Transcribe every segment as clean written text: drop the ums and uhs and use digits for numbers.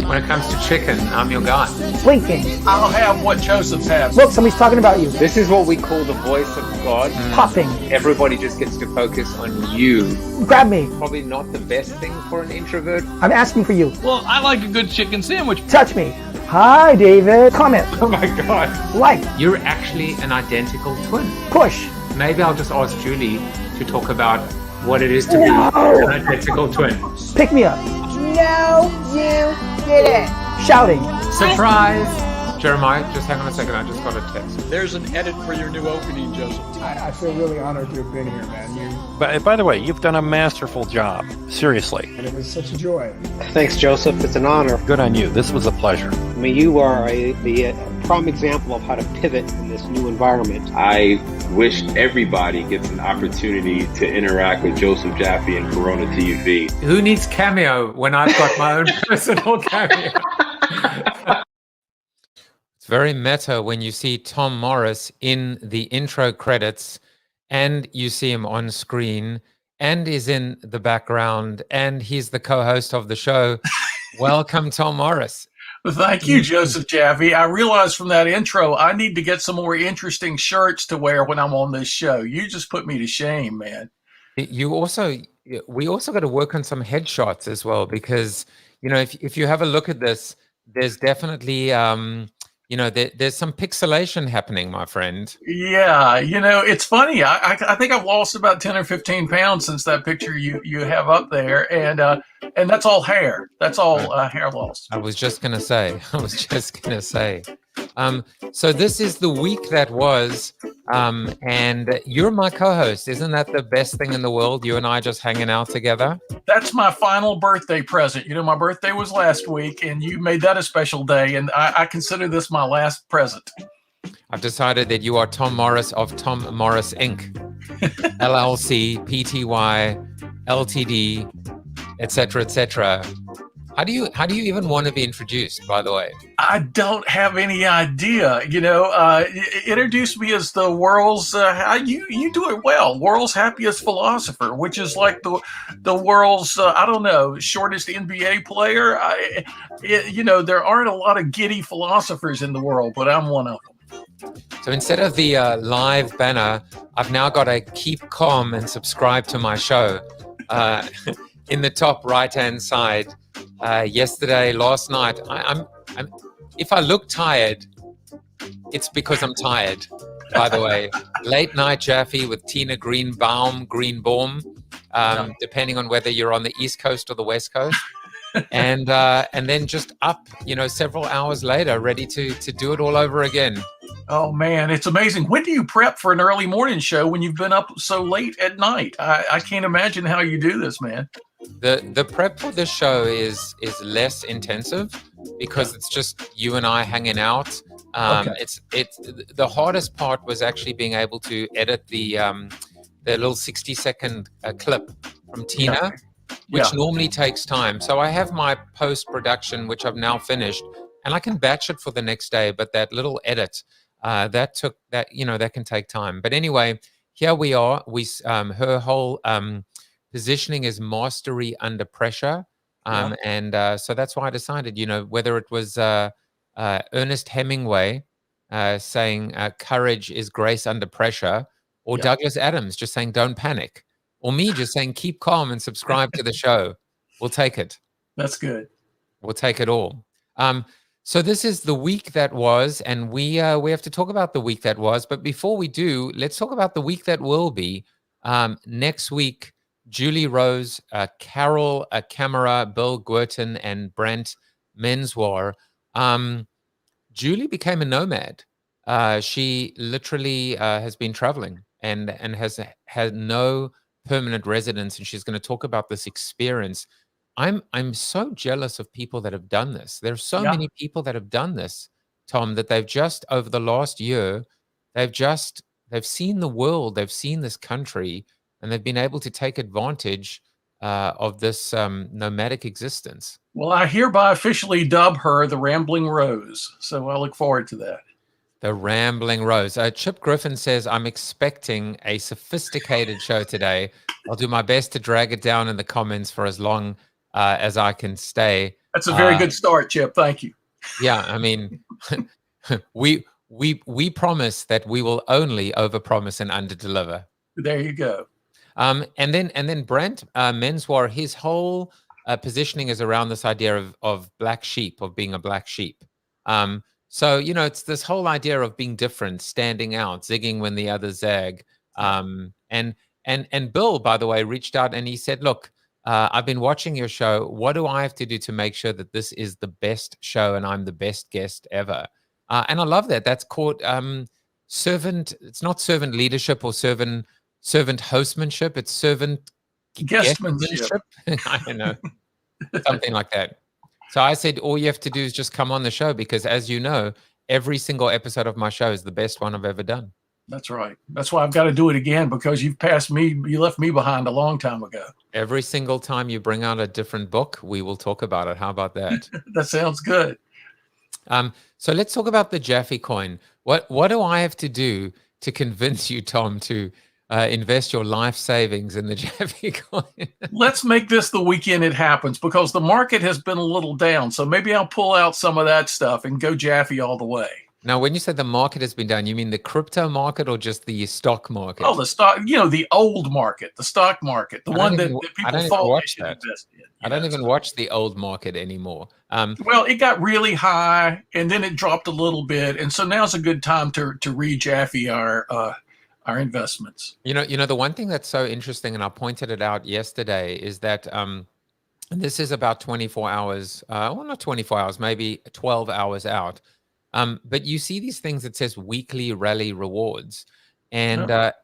When it comes to chicken, I'm your guy. Blinking. I'll have what Joseph's has. Look, somebody's talking about you. This is what we call the voice of God. Popping. Everybody just gets to focus on you. Grab me. Probably not the best thing for an introvert. I'm asking for you. Well, I like a good chicken sandwich. Touch me. Hi, David. Comment. Oh my God. Like. You're actually an identical twin. Push. Maybe I'll just ask Julie to talk about what it is to be an identical twin. Pick me up. No, you didn't. Shouting. Surprise! Jeremiah, just hang on a second. I just got a text. There's an edit for your new opening, Joseph. I feel really honored to have been here, man. But by the way, you've done a masterful job. Seriously. And it was such a joy. Thanks, Joseph. It's an honor. Good on you. This was a pleasure. I mean, you are the prime example of how to pivot in this new environment. I wish everybody gets an opportunity to interact with Joseph Jaffe and Corona TV. Who needs Cameo when I've got my own personal Cameo? It's very meta when you see Tom Morris in the intro credits and you see him on screen and is in the background and he's the co-host of the show. Welcome, Tom Morris. Well, thank you, Joseph Jaffe. I realized from that intro, I need to get some more interesting shirts to wear when I'm on this show. You just put me to shame, man. We also got to work on some headshots as well, because, you know, if you have a look at this, there's definitely, there's some pixelation happening, my friend. Yeah, it's funny. I think I've lost about 10 or 15 pounds since that picture you have up there, and that's all hair. That's all hair loss. I was just gonna say. So this is the week that was, and you're my co-host. Isn't that the best thing in the world? You and I just hanging out together. That's my final birthday present. My birthday was last week, and you made that a special day, and I consider this my last present. I've decided that you are Tom Morris of Tom Morris Inc., LLC, Pty, Ltd, etc., etc. How do you even want to be introduced, by the way? I don't have any idea. Introduce me as the world's you do it well. World's happiest philosopher, which is like the world's shortest NBA player. There aren't a lot of giddy philosophers in the world, but I'm one of them. So instead of the live banner, I've now got a keep calm and subscribe to my show in the top right-hand side. Last night, I'm if I look tired, it's because I'm tired, by the way. Late night Jaffe with Tina Greenbaum, depending on whether you're on the East Coast or the West Coast. And then just up, several hours later, ready to do it all over again. Oh man, it's amazing. When do you prep for an early morning show when you've been up so late at night? I can't imagine how you do this, man. The prep for this show is less intensive because it's just you and I hanging out. Okay. It's the hardest part was actually being able to edit the little 60-second clip from Tina, which normally takes time. So I have my post-production, which I've now finished, and I can batch it for the next day. But that little edit that can take time. But anyway, here we are. Her whole positioning is mastery under pressure. So that's why I decided, whether it was Ernest Hemingway saying courage is grace under pressure, or Douglas Adams just saying don't panic, or me just saying keep calm and subscribe to the show. We'll take it. That's good. We'll take it all. So this is the week that was, and we have to talk about the week that was. But before we do, let's talk about the week that will be. Next week, Julie Rose, Carol Camera, Bill Guertin, and Brent Menswar. Julie became a nomad. She literally has been traveling and has had no permanent residence, and she's going to talk about this experience. I'm so jealous of people that have done this. There are so many people that have done this, Tom, that they've just over the last year, they've seen the world, they've seen this country, and they've been able to take advantage of this nomadic existence. Well, I hereby officially dub her the Rambling Rose, so I look forward to that. The Rambling Rose. Chip Griffin says, I'm expecting a sophisticated show today. I'll do my best to drag it down in the comments for as long as I can stay. That's a very good start, Chip. Thank you. Yeah, I mean, we promise that we will only overpromise and underdeliver. There you go. And then Brent Menswar, his whole positioning is around this idea of black sheep, of being a black sheep. So it's this whole idea of being different, standing out, zigging when the others zag. And Bill, by the way, reached out and he said, "Look, I've been watching your show. What do I have to do to make sure that this is the best show and I'm the best guest ever?" And I love that. That's called servant. It's not servant leadership or servant hostmanship. It's servant guestmanship. I don't know, something like that. So I said, all you have to do is just come on the show because, as you know, every single episode of my show is the best one I've ever done. That's right. That's why I've got to do it again because you've passed me. You left me behind a long time ago. Every single time you bring out a different book, we will talk about it. How about that? That sounds good. So let's talk about the Jaffe coin. What do I have to do to convince you, Tom, to invest your life savings in the Jaffe coin? Let's make this the weekend it happens because the market has been a little down. So maybe I'll pull out some of that stuff and go Jaffe all the way. Now, when you said the market has been down, you mean the crypto market or just the stock market? Oh, the stock, the old market, the stock market, the one that people thought they should invest in. I don't even watch the old market anymore. Well, it got really high and then it dropped a little bit. And so now's a good time to re-Jaffe our investments. The one thing that's so interesting, and I pointed it out yesterday, is that and this is about 24 hours, well, not 24 hours, maybe 12 hours out. But you see these things that says weekly rally rewards, and I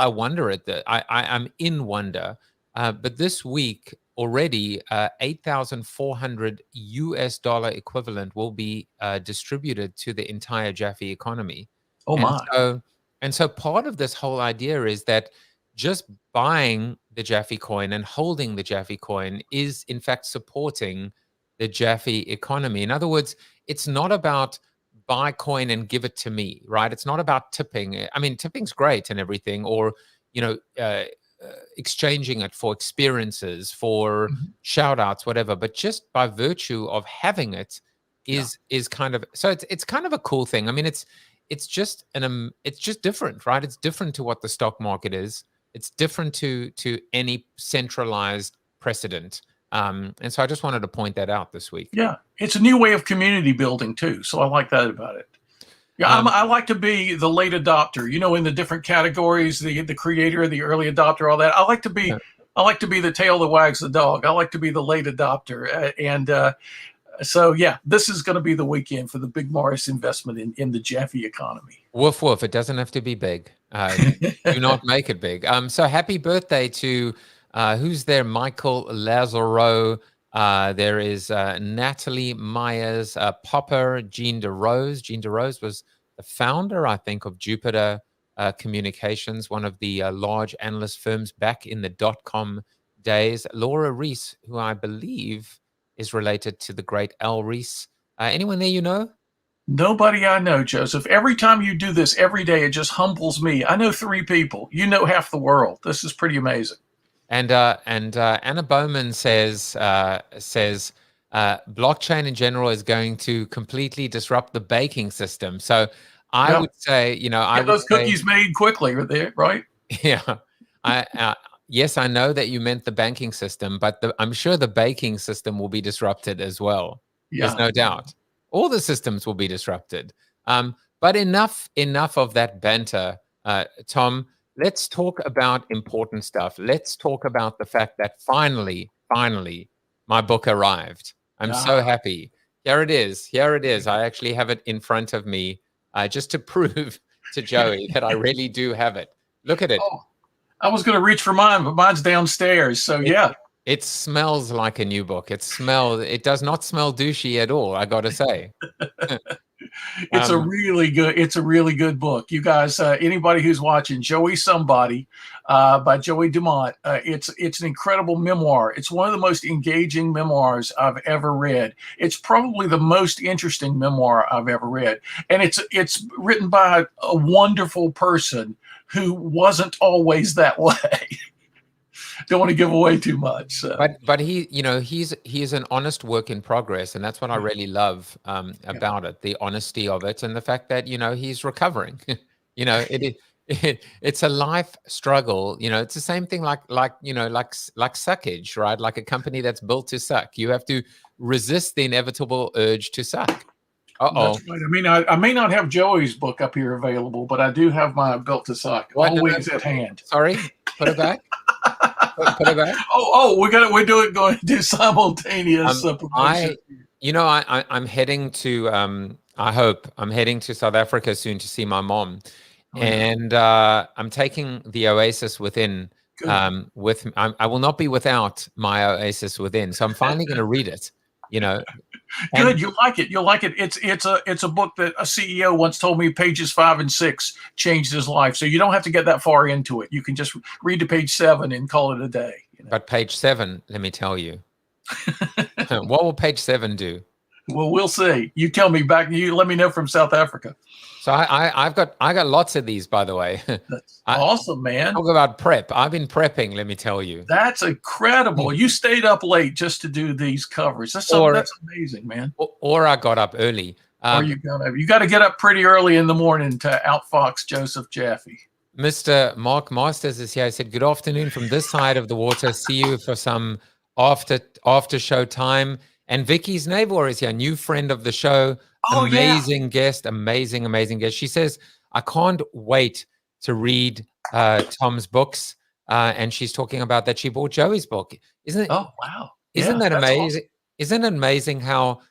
wonder at that. I'm in wonder. But this week already, $8,400 equivalent will be distributed to the entire Jaffe economy. Oh my! And so part of this whole idea is that just buying the Jaffe coin and holding the Jaffe coin is in fact supporting the Jaffe economy. In other words, it's not about buy coin and give it to me, right? It's not about tipping. I mean, tipping's great and everything, or exchanging it for experiences, for shout outs, whatever. But just by virtue of having it is kind of, so it's kind of a cool thing. I mean, it's just different, right? It's different to what the stock market is. It's different to any centralized precedent. And so I just wanted to point that out this week. Yeah, it's a new way of community building too. So I like that about it. Yeah, I like to be the late adopter. In the different categories, the creator, the early adopter, all that. I like to be the tail that wags the dog. I like to be the late adopter. So yeah, this is going to be the weekend for the Big Morris investment in the Jaffe economy. Woof woof! It doesn't have to be big. Do not make it big. So happy birthday to. Who's there? Michael Lazaro. There is Natalie Myers, Popper, Jean DeRose. Jean DeRose was the founder, I think, of Jupiter Communications, one of the large analyst firms back in the .com days. Laura Reese, who I believe is related to the great Al Reese. Anyone there you know? Nobody I know, Joseph. Every time you do this every day, it just humbles me. I know 3 people. You know half the world. This is pretty amazing. And Anna Bowman says blockchain in general is going to completely disrupt the banking system. So I would say, those cookies made quickly are there, right? Yeah. Yes, I know that you meant the banking system, but I'm sure the banking system will be disrupted as well. Yeah. There's no doubt. All the systems will be disrupted. But enough of that banter, Tom. Let's talk about important stuff. Let's talk about the fact that finally, my book arrived. I'm so happy. Here it is. I actually have it in front of me just to prove to Joey that I really do have it. Look at it. Oh, I was going to reach for mine, but mine's downstairs. So yeah. It smells like a new book. It does not smell douchey at all, I got to say. It's a really good book. You guys, anybody who's watching, Joey Somebody by Joey Dumont. It's an incredible memoir. It's one of the most engaging memoirs I've ever read. It's probably the most interesting memoir I've ever read. And it's written by a wonderful person who wasn't always that way. don't want to give away too much. So. But he, he's an honest work in progress, and that's what I really love about it, the honesty of it, and the fact that he's recovering. It's a life struggle. It's the same thing like suckage, right? Like a company that's built to suck. You have to resist the inevitable urge to suck. That's right. I mean, I may not have Joey's book up here available, but I do have my Built to Suck always at hand. Sorry, put it back. Put it back. We're going to do simultaneous. I'm heading to. I hope I'm heading to South Africa soon to see my mom, and I'm taking the Oasis Within. I will not be without my Oasis Within, so I'm finally going to read it. Good, you'll like it. You'll like it. It's a book that a CEO once told me pages 5 and 6 changed his life. So you don't have to get that far into it. You can just read to page 7 and call it a day. But page 7, let me tell you, what will page 7 do? Well, we'll see. You tell me back. You let me know from South Africa. So I got lots of these, by the way. That's awesome, man. Talk about prep. I've been prepping, let me tell you. That's incredible. You stayed up late just to do these covers. That's amazing, man. Or I got up early. Or you got to get up pretty early in the morning to outfox Joseph Jaffe. Mr. Mark Masters is here. I said, good afternoon from this side of the water. See you for some after show time. And Vicki Znavor is here, new friend of the show. Amazing guest, amazing guest. She says, I can't wait to read Tom's books. And she's talking about that she bought Joey's book. Isn't it? Oh, wow. Isn't that amazing? Awesome. Isn't it amazing how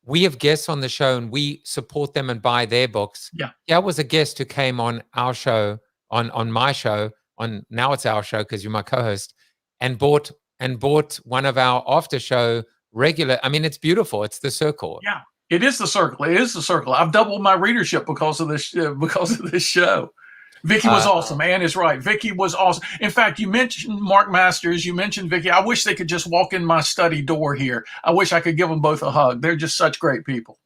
we have guests on the show and we support them and buy their books? Yeah. There was a guest who came on our show, on my show, now it's our show because you're my co-host, and bought one of our after show regular. I mean, it's beautiful. It's the circle. Yeah. It is the circle. It is the circle. I've doubled my readership because of this show. Vicki was awesome. Ann is right. Vicki was awesome. In fact, you mentioned Mark Masters. You mentioned Vicki. I wish they could just walk in my study door here. I wish I could give them both a hug. They're just such great people.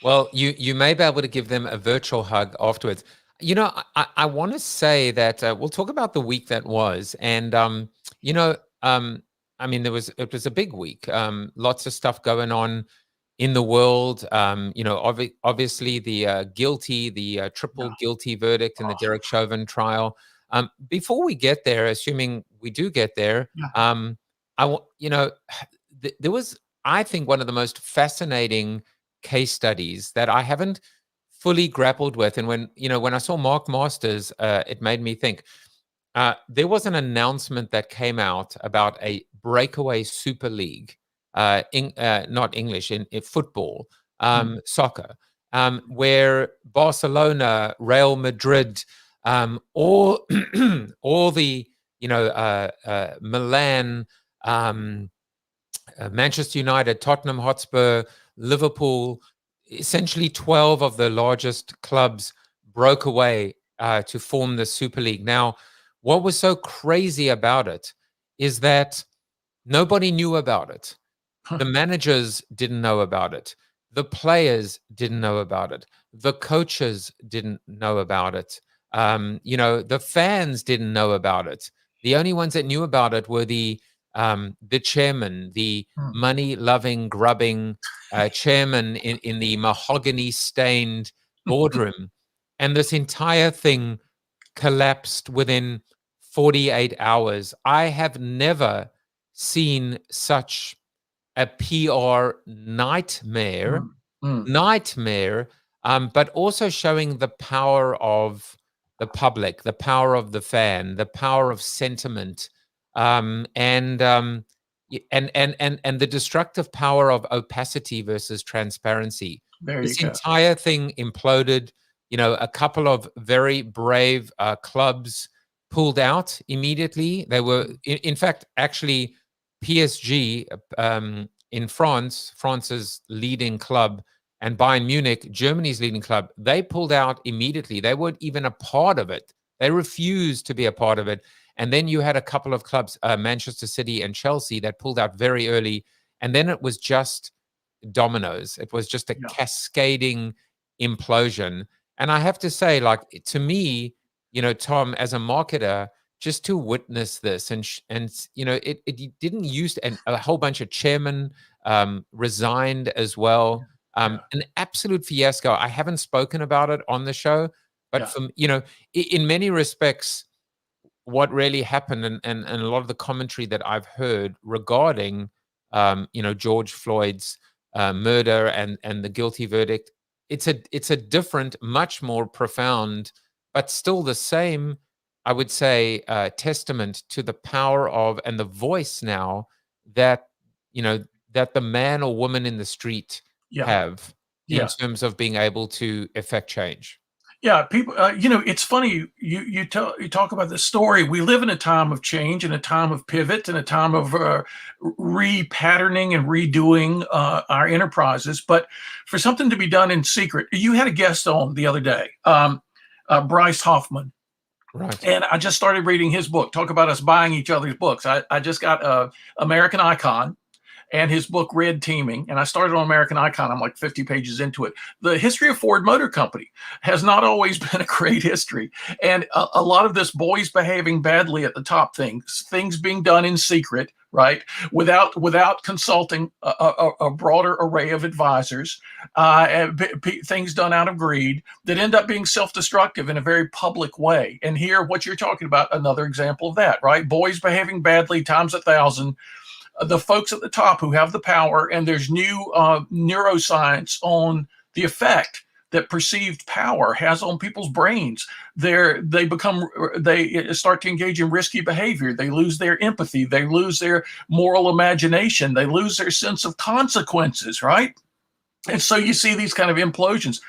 Well, you may be able to give them a virtual hug afterwards. I want to say that we'll talk about the week that was, and I mean, it was a big week. Lots of stuff going on in the world. Obviously the triple guilty verdict in the Derek Chauvin trial. Before we get there, assuming we do get there, there was, I think, one of the most fascinating case studies that I haven't fully grappled with. And when I saw Mark Masters, it made me think. There was an announcement that came out about a breakaway super league, not English, in football, soccer, where Barcelona, Real Madrid, all the Milan, Manchester United, Tottenham Hotspur, Liverpool, essentially 12 of the largest clubs broke away to form the Super League. Now, what was so crazy about it is that nobody knew about it. The managers didn't know about it. The players didn't know about it. The coaches didn't know about it. The fans didn't know about it. The only ones that knew about it were the chairman, the money-loving, grubbing chairman in the mahogany-stained boardroom. And this entire thing collapsed within 48 hours. I have never seen such a PR nightmare, but also showing the power of the public, the power of the fan, the power of sentiment, and the destructive power of opacity versus transparency. This entire thing imploded. A couple of very brave clubs pulled out immediately. They were, in fact, actually PSG in France, France's leading club, and Bayern Munich, Germany's leading club, they pulled out immediately. They weren't even a part of it. They refused to be a part of it. And then you had a couple of clubs, Manchester City and Chelsea, that pulled out very early. And then it was just dominoes. It was just a cascading implosion. And I have to say, to me, Tom, as a marketer, just to witness this, and it didn't use, and a whole bunch of chairmen resigned as well. An absolute fiasco. I haven't spoken about it on the show, but from in many respects, what really happened, and a lot of the commentary that I've heard regarding George Floyd's murder and the guilty verdict, it's a different, much more profound, but still the same, I would say, testament to the power of and the voice now that that the man or woman in the street have in terms of being able to effect change. Yeah, people. It's funny. You talk about this story. We live in a time of change, and a time of pivot, and a time of repatterning and redoing our enterprises. But for something to be done in secret, you had a guest on the other day, Bryce Hoffman. Right. And I just started reading his book. Talk about us buying each other's books. I just got American Icon and his book Red Teaming, and I started on American Icon. I'm like 50 pages into it. The history of Ford Motor Company has not always been a great history, and a lot of this boys behaving badly at the top, things being done in secret, right, without consulting a broader array of advisors, things done out of greed that end up being self-destructive in a very public way. And here, what you're talking about, another example of that, right? Boys behaving badly times 1,000. The folks at the top who have the power, and there's new neuroscience on the effect that perceived power has on people's brains. They start to engage in risky behavior. They lose their empathy. They lose their moral imagination. They lose their sense of consequences, right? And so you see these kind of implosions.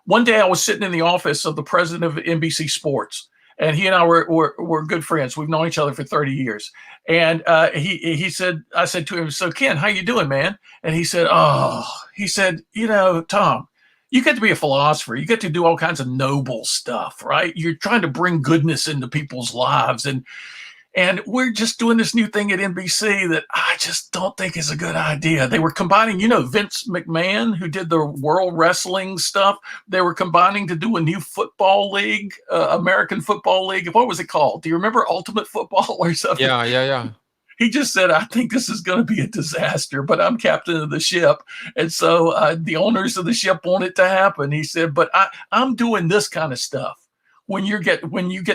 One day I was sitting in the office of the president of NBC Sports, and he and I were good friends. We've known each other for 30 years. And he said, I said to him, "So Ken, how you doing, man?" And he said, "Tom, you get to be a philosopher. You get to do all kinds of noble stuff, right? You're trying to bring goodness into people's lives. And we're just doing this new thing at NBC that I just don't think is a good idea." They were combining, Vince McMahon, who did the World Wrestling stuff. They were combining to do a new football league, American Football League. What was it called? Do you remember Ultimate Football or something? Yeah. He just said, "I think this is going to be a disaster, but I'm captain of the ship. And so the owners of the ship want it to happen." He said, "But I'm doing this kind of stuff." When you get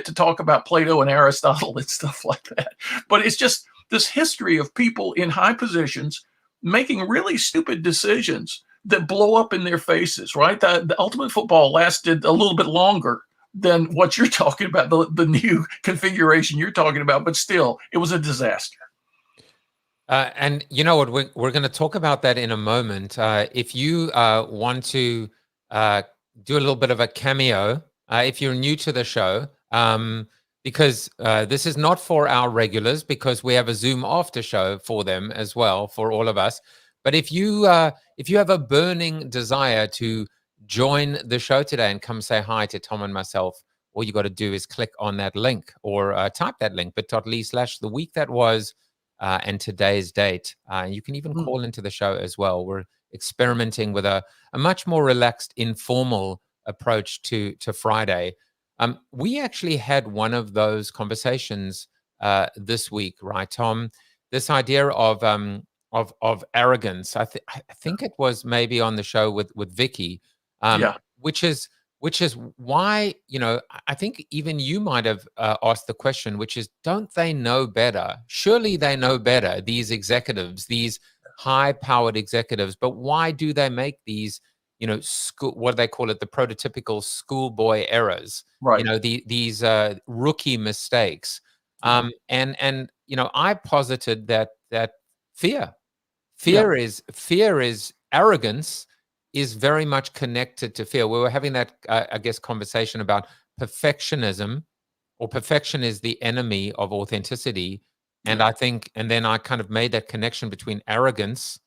to talk about Plato and Aristotle and stuff like that. But it's just this history of people in high positions making really stupid decisions that blow up in their faces, right? The Ultimate Football lasted a little bit longer than what you're talking about, the new configuration you're talking about, but still, it was a disaster. And you know what? We're going to talk about that in a moment. If you want to do a little bit of a cameo, if you're new to the show, because this is not for our regulars, because we have a Zoom after show for them as well, for all of us. But if you have a burning desire to join the show today and come say hi to Tom and myself, all you got to do is click on that link or type that link, bit.ly/the week that was and today's date. You can even call into the show as well. We're experimenting with a much more relaxed, informal approach to Friday. We actually had one of those conversations this week, right, Tom? This idea of arrogance. I think it was maybe on the show with Vicki, which is why, I think even you might have asked the question, which is, don't they know better? Surely they know better, these executives, these high-powered executives, but why do they make these what do they call it? The prototypical schoolboy errors, right? These rookie mistakes. And I posited that fear is arrogance is very much connected to fear. We were having that, I guess, conversation about perfectionism, or perfection is the enemy of authenticity. And I think, and then I kind of made that connection between arrogance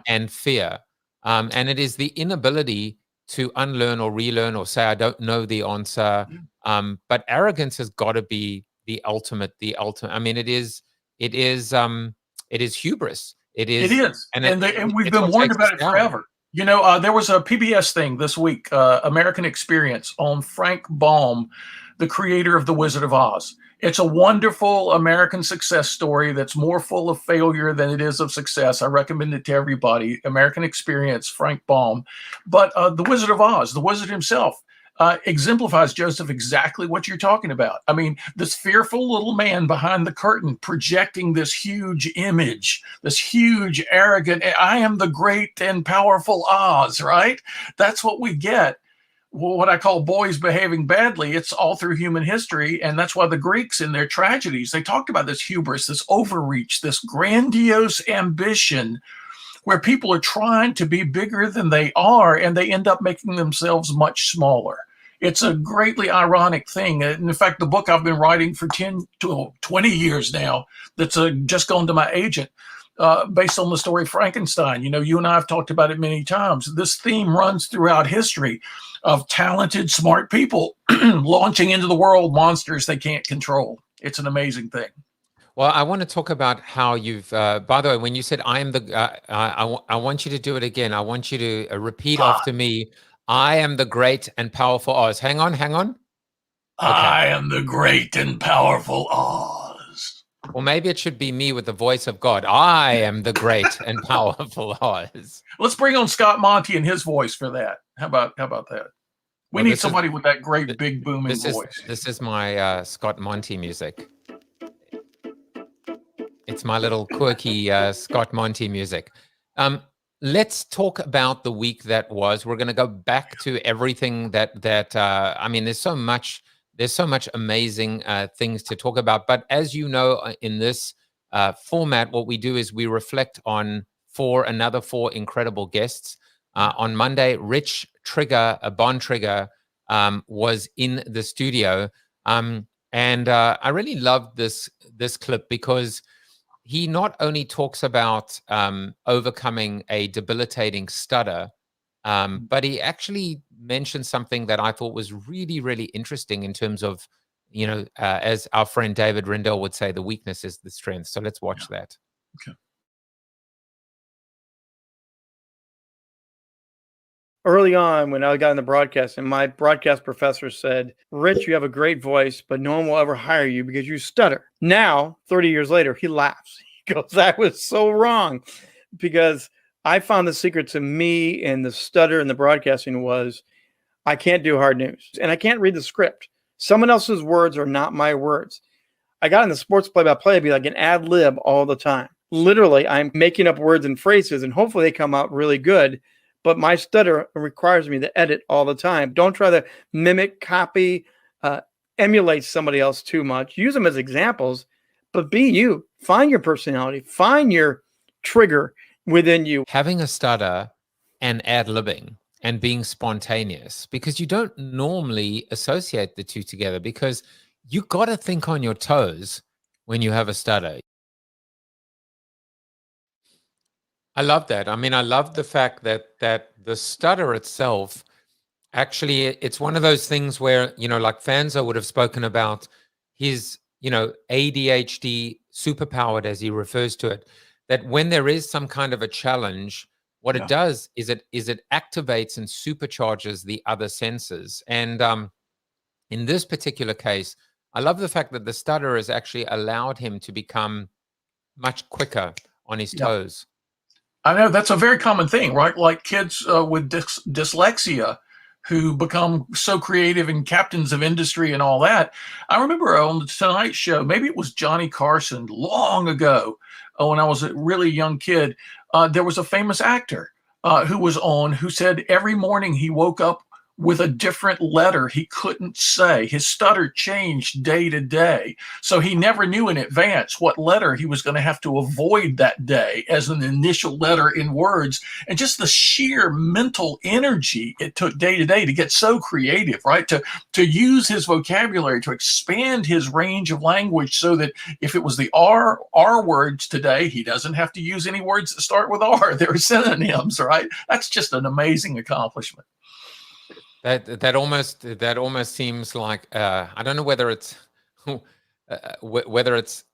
and fear. And it is the inability to unlearn or relearn or say, I don't know the answer. But arrogance has got to be the ultimate. I mean, it is hubris. It is. And we've been warned about it forever. There was a PBS thing this week, American Experience, on Frank Baum, the creator of The Wizard of Oz. It's a wonderful American success story that's more full of failure than it is of success. I recommend it to everybody. American Experience, Frank Baum. But The Wizard of Oz, the wizard himself, exemplifies, Joseph, exactly what you're talking about. I mean, this fearful little man behind the curtain projecting this huge image, this huge, arrogant, I am the great and powerful Oz, right? That's what we get. What I call boys behaving badly. It's all through human history. And that's why the Greeks in their tragedies, they talked about this hubris, this overreach, this grandiose ambition where people are trying to be bigger than they are, and they end up making themselves much smaller. It's a greatly ironic thing. And in fact, the book I've been writing for 10 to 20 years now, that's just gone to my agent, based on the story Frankenstein. You know, you and I have talked about it many times. This theme runs throughout history of talented, smart people launching into the world monsters they can't control. It's an amazing thing. Well, I want to talk about how you've, by the way, when you said I am the, I want you to do it again. I want you to repeat after me. I am the great and powerful Oz. Hang on. Okay. I am the great and powerful Oz. Well, maybe it should be me with the voice of God. I am the great and powerful Oz. Let's bring on Scott Monty and his voice for that. How about that? We need somebody with that great big booming voice. This is my Scott Monty music. It's my little quirky Scott Monty music. Let's talk about the week that was. We're going to go back to everything that I mean, there's so much amazing things to talk about. But as you know, in this format, what we do is we reflect on another four incredible guests. On Monday, Rich Bontrager was in the studio. And I really loved this clip because he not only talks about overcoming a debilitating stutter, but he actually mentioned something that I thought was really, really interesting in terms of, you know, as our friend David Rendell would say, the weakness is the strength. So let's watch that. Okay. Early on, when I got in the broadcast, and my broadcast professor said, Rich, you have a great voice, but no one will ever hire you because you stutter. Now, 30 years later, he laughs. He goes, that was so wrong. Because I found the secret to me and the stutter and the broadcasting was I can't do hard news. And I can't read the script. Someone else's words are not my words. I got in the sports play-by-play, I'd be like an ad lib all the time. Literally, I'm making up words and phrases, and hopefully they come out really good. But my stutter requires me to edit all the time. Don't try to mimic, copy, emulate somebody else too much. Use them as examples, but be you. Find your personality. Find your trigger within you. Having a stutter and ad-libbing and being spontaneous, because you don't normally associate the two together, because you got to think on your toes when you have a stutter. I love that. I mean, I love the fact that the stutter itself, actually, it's one of those things where, you know, like Fanzo would have spoken about his, you know, ADHD superpowered, as he refers to it, that when there is some kind of a challenge, what it does is it activates and supercharges the other senses. And in this particular case, I love the fact that the stutter has actually allowed him to become much quicker on his toes. I know that's a very common thing, right? Like kids with dyslexia who become so creative and captains of industry and all that. I remember on the Tonight Show, maybe it was Johnny Carson long ago, when I was a really young kid, there was a famous actor who was on who said every morning he woke up with a different letter he couldn't say. His stutter changed day to day. So he never knew in advance what letter he was going to have to avoid that day as an initial letter in words. And just the sheer mental energy it took day to day to get so creative, right? To use his vocabulary, to expand his range of language so that if it was the R words today, he doesn't have to use any words that start with R. They're synonyms, right? That's just an amazing accomplishment. That almost seems like I don't know whether it's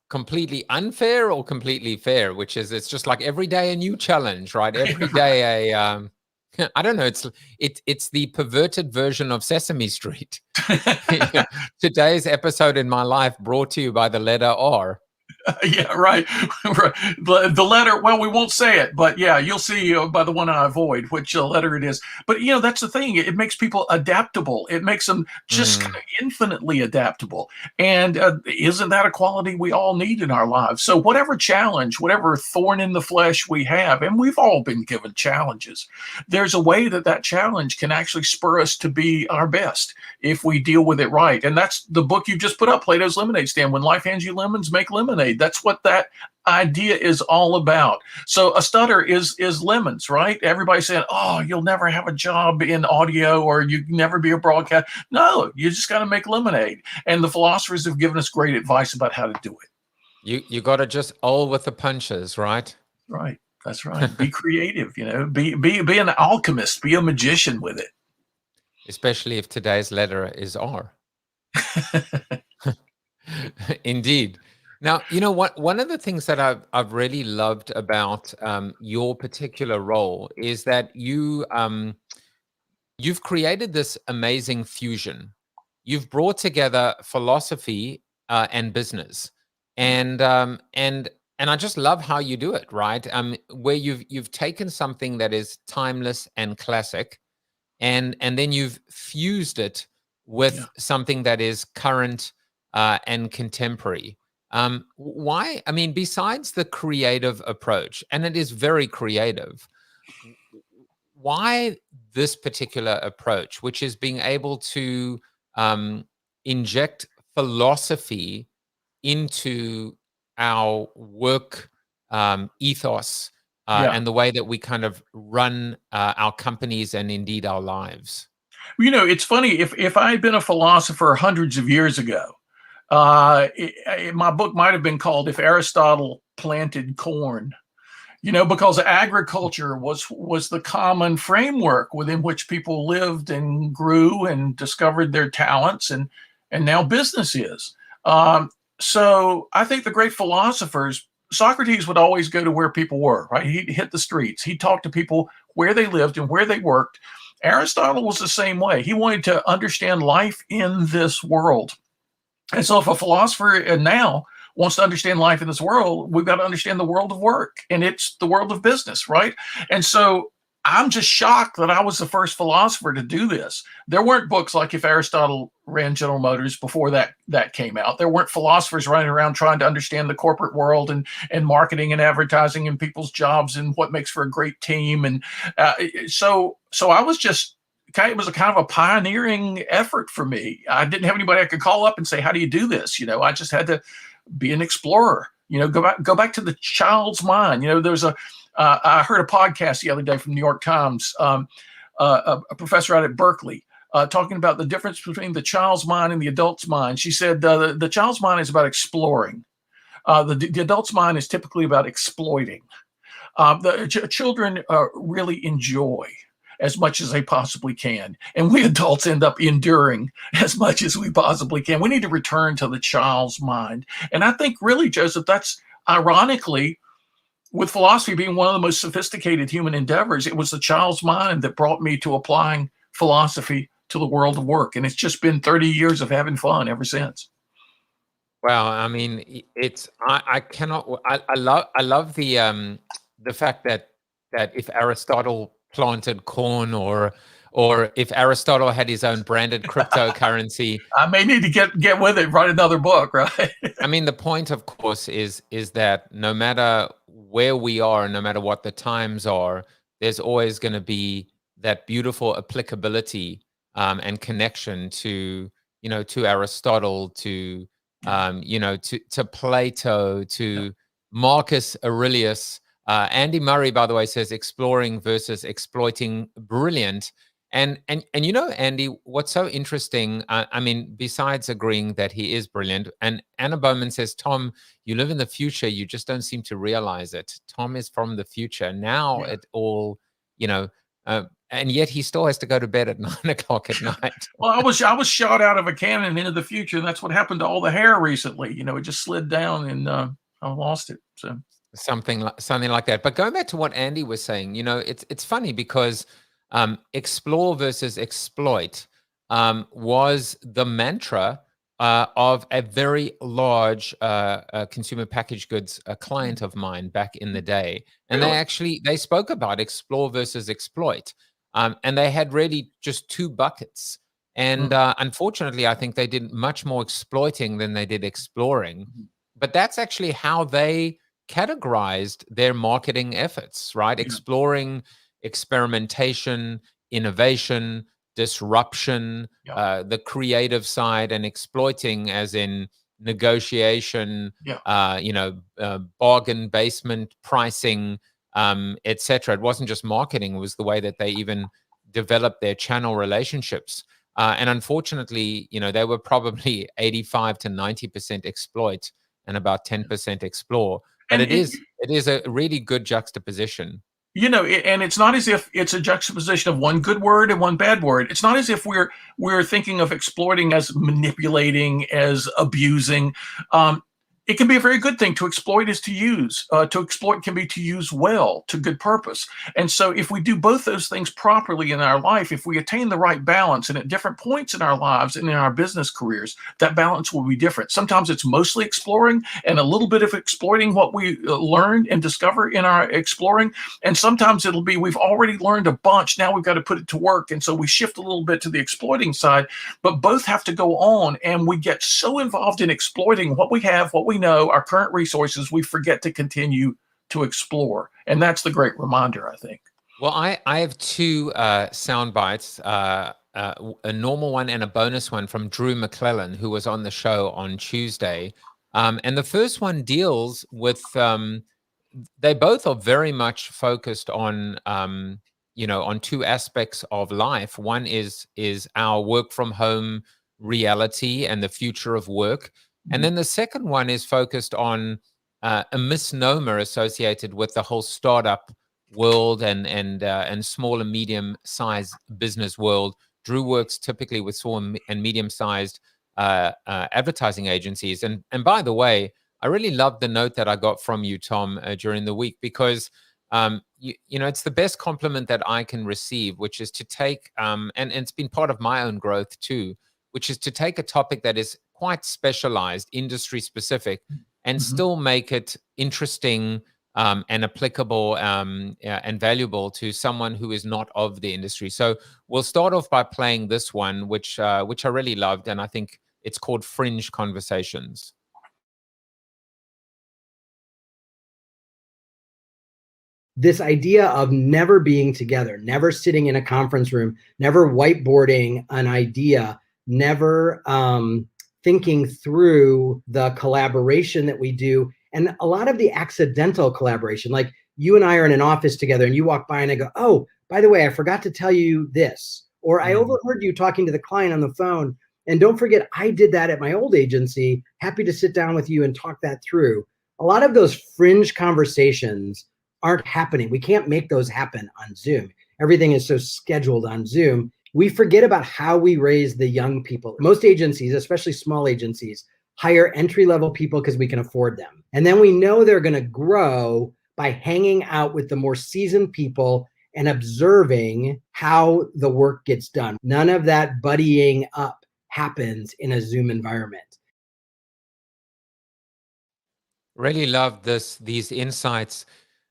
completely unfair or completely fair, which is it's just like every day a new challenge, right? Every day I don't know. It's the perverted version of Sesame Street. Today's episode in my life brought to you by the letter R. Yeah, right. The letter, well, we won't say it, but yeah, you'll see by the one I avoid which letter it is. But, that's the thing. It makes people adaptable. It makes them just kind of infinitely adaptable. And isn't that a quality we all need in our lives? So whatever challenge, whatever thorn in the flesh we have, and we've all been given challenges, there's a way that challenge can actually spur us to be our best if we deal with it right. And that's the book you just put up, Plato's Lemonade Stand. When life hands you lemons, make lemonade. That's what that idea is all about. So a stutter is lemons, right? Everybody's saying, oh, you'll never have a job in audio or you can never be a broadcast. No, you just got to make lemonade. And the philosophers have given us great advice about how to do it. You got to just all with the punches, right? Right. That's right. Be creative, be an alchemist, be a magician with it. Especially if today's letter is R. Indeed. Now, what? One of the things that I've really loved about your particular role is that you've created this amazing fusion. You've brought together philosophy and business, and I just love how you do it. Right, where you've taken something that is timeless and classic, and then you've fused it with something that is current and contemporary. Why? I mean, besides the creative approach, and it is very creative, why this particular approach, which is being able to inject philosophy into our work ethos and the way that we kind of run our companies and indeed our lives? It's funny, if I had been a philosopher hundreds of years ago, my book might have been called If Aristotle Planted Corn, because agriculture was the common framework within which people lived and grew and discovered their talents, and now business is. So I think the great philosophers, Socrates would always go to where people were, right? He'd hit the streets. He'd talk to people where they lived and where they worked. Aristotle was the same way. He wanted to understand life in this world. And so if a philosopher now wants to understand life in this world, we've got to understand the world of work, and it's the world of business, right? And so I'm just shocked that I was the first philosopher to do this. There weren't books like If Aristotle Ran General Motors before that came out. There weren't philosophers running around trying to understand the corporate world and marketing and advertising and people's jobs and what makes for a great team. And so I was just, it was a kind of a pioneering effort for me. I didn't have anybody I could call up and say, how do you do this? I just had to be an explorer, go back to the child's mind. There's I heard a podcast the other day from New York Times, a professor out at Berkeley, talking about the difference between the child's mind and the adult's mind. She said the child's mind is about exploring. The adult's mind is typically about exploiting. The children really enjoy as much as they possibly can. And we adults end up enduring as much as we possibly can. We need to return to the child's mind. And I think really, Joseph, that's ironically, with philosophy being one of the most sophisticated human endeavors, it was the child's mind that brought me to applying philosophy to the world of work. And it's just been 30 years of having fun ever since. Wow. I mean, I love the fact that if Aristotle planted corn or if Aristotle had his own branded cryptocurrency, I may need to get with it, write another book, right? I mean, the point, of course, is that no matter where we are, no matter what the times are, there's always going to be that beautiful applicability and connection to Aristotle, to Plato, to Marcus Aurelius. Andy Murray, by the way, says exploring versus exploiting, brilliant. And Andy, what's so interesting, I mean, besides agreeing that he is brilliant, and Anna Bowman says, Tom, you live in the future, you just don't seem to realize it. Tom is from the future. Now it all, and yet he still has to go to bed at 9 o'clock at night. Well, I was shot out of a cannon into the future, and that's what happened to all the hair recently. It just slid down, and I lost it. So something like that. But going back to what Andy was saying, it's funny because explore versus exploit was the mantra of a very large consumer packaged goods client of mine back in the day. And they spoke about explore versus exploit. And they had really just two buckets. And unfortunately, I think they did much more exploiting than they did exploring. But that's actually how they categorized their marketing efforts, right? Exploring, experimentation, innovation, disruption, the creative side, and exploiting as in negotiation, bargain basement pricing, etc. It wasn't just marketing; it was the way that they even developed their channel relationships. And unfortunately, they were probably 85 to 90% exploit and about 10% explore. But it is a really good juxtaposition. And it's not as if it's a juxtaposition of one good word and one bad word. It's not as if we're thinking of exploiting as manipulating, as abusing. It can be a very good thing. To exploit is to use. To exploit can be to use well, to good purpose. And so if we do both those things properly in our life, if we attain the right balance, and at different points in our lives and in our business careers, that balance will be different. Sometimes it's mostly exploring and a little bit of exploiting what we learn and discover in our exploring. And sometimes it'll be we've already learned a bunch. Now we've got to put it to work. And so we shift a little bit to the exploiting side, but both have to go on. And we get so involved in exploiting what we have, what we know, our current resources, we forget to continue to explore. And that's the great reminder, I think. Well, I have two sound bites, a normal one and a bonus one from Drew McLellan, who was on the show on Tuesday. And the first one deals with, they both are very much focused on, on two aspects of life. One is our work from home reality and the future of work. And then the second one is focused on a misnomer associated with the whole startup world and small and medium-sized business world. Drew works typically with small and medium-sized advertising agencies. And by the way, I really loved the note that I got from you, Tom, during the week, because it's the best compliment that I can receive, which is to take, and it's been part of my own growth too, which is to take a topic that is quite specialized, industry specific, and still make it interesting and applicable and valuable to someone who is not of the industry. So we'll start off by playing this one, which I really loved, and I think it's called Fringe Conversations. This idea of never being together, never sitting in a conference room, never whiteboarding an idea, never thinking through the collaboration that we do, and a lot of the accidental collaboration. Like you and I are in an office together and you walk by and I go, oh, by the way, I forgot to tell you this, or I overheard you talking to the client on the phone. And don't forget, I did that at my old agency. Happy to sit down with you and talk that through. A lot of those fringe conversations aren't happening. We can't make those happen on Zoom. Everything is so scheduled on Zoom. We forget about how we raise the young people. Most agencies, especially small agencies, hire entry-level people because we can afford them. And then we know they're going to grow by hanging out with the more seasoned people and observing how the work gets done. None of that buddying up happens in a Zoom environment. Really love these insights.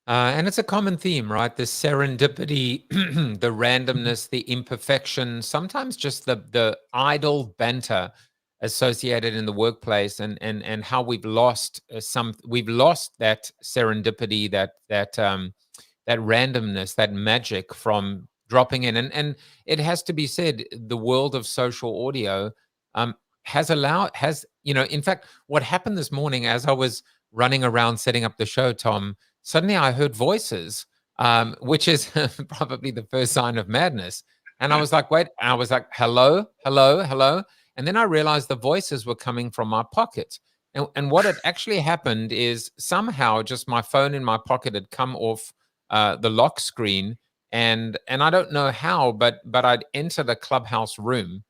And it's a common theme, right? The serendipity, the randomness, the imperfection, sometimes just the idle banter associated in the workplace, and how we've lost that serendipity, that randomness, that magic from dropping in. And it has to be said, the world of social audio has, in fact, what happened this morning as I was running around setting up the show, Tom, suddenly I heard voices, which is probably the first sign of madness. And I was like, wait, I was like, hello, hello, hello. And then I realized the voices were coming from my pocket. And what had actually happened is somehow just my phone in my pocket had come off the lock screen. And I don't know how, but I'd entered a Clubhouse room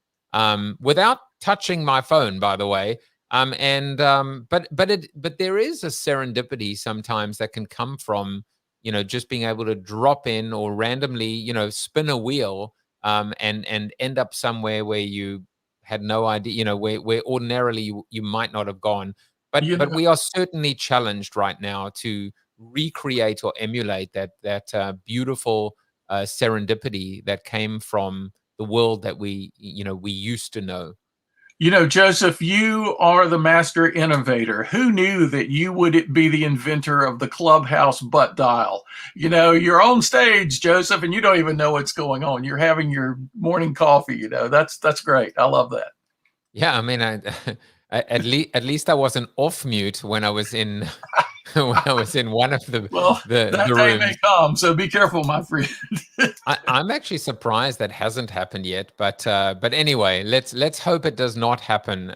without touching my phone, by the way. But there is a serendipity sometimes that can come from just being able to drop in or randomly, spin a wheel and end up somewhere where you had no idea, where ordinarily you might not have gone. But we are certainly challenged right now to recreate or emulate that beautiful serendipity that came from the world that we used to know. Joseph, you are the master innovator. Who knew that you would be the inventor of the clubhouse butt dial? You're on stage, Joseph, and you don't even know what's going on. You're having your morning coffee. That's great. I love that. Yeah, I mean, at least I wasn't off mute when I was in when I was in one of the that the day rooms. may come, so be careful, my friend. I'm actually surprised that hasn't happened yet, but anyway, let's hope it does not happen.